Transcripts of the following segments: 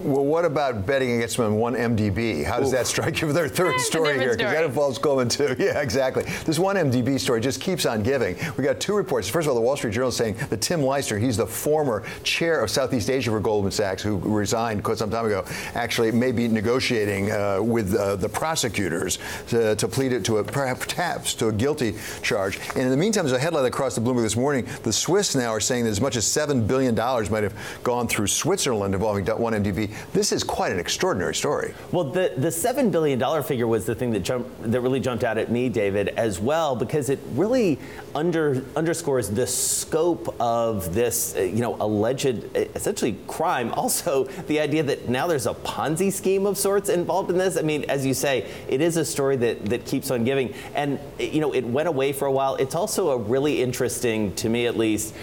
Well, what about betting against them on 1MDB? How does that strike you with our third story here? Because that involves Goldman too. Yeah, exactly. This 1MDB story just keeps on giving. We got two reports. First of all, the Wall Street Journal saying that Tim Leissner, he's the former chair of Southeast Asia for Goldman Sachs, who resigned quite some time ago, actually may be negotiating with the prosecutors to plead it to perhaps to a guilty charge. And in the meantime, there's a headline across the Bloomberg this morning. The Swiss now are saying that as much as $7 billion might have gone through Switzerland involving 1MDB. This is quite an extraordinary story. Well, the $7 billion figure was the thing that really jumped out at me, David, as well, because it really underscores the scope of this, alleged, essentially crime. Also, the idea that now there's a Ponzi scheme of sorts involved in this. I mean, as you say, it is a story that keeps on giving. And, it went away for a while. It's also a really interesting, to me at least,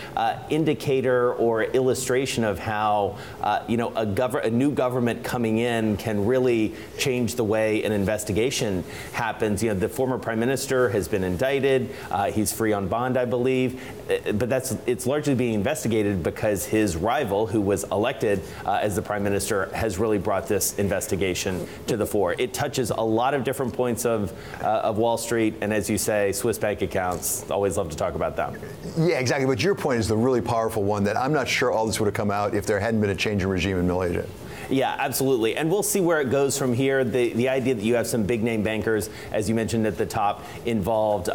indicator or illustration of how, a new government coming in can really change the way an investigation happens. The former prime minister has been indicted. He's free on bond, I believe. But it's largely being investigated because his rival, who was elected as the prime minister, has really brought this investigation to the fore. It touches a lot of different points of Wall Street. And as you say, Swiss bank accounts, always love to talk about them. Yeah, exactly. But your point is the really powerful one that I'm not sure all this would have come out if there hadn't been a change in regime in Malaysia. Yeah, absolutely. And we'll see where it goes from here. The idea that you have some big name bankers, as you mentioned at the top, involved,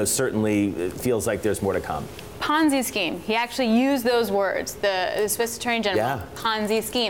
certainly feels like there's more to come. Ponzi scheme. He actually used those words, the Swiss Attorney General. Yeah. Ponzi scheme.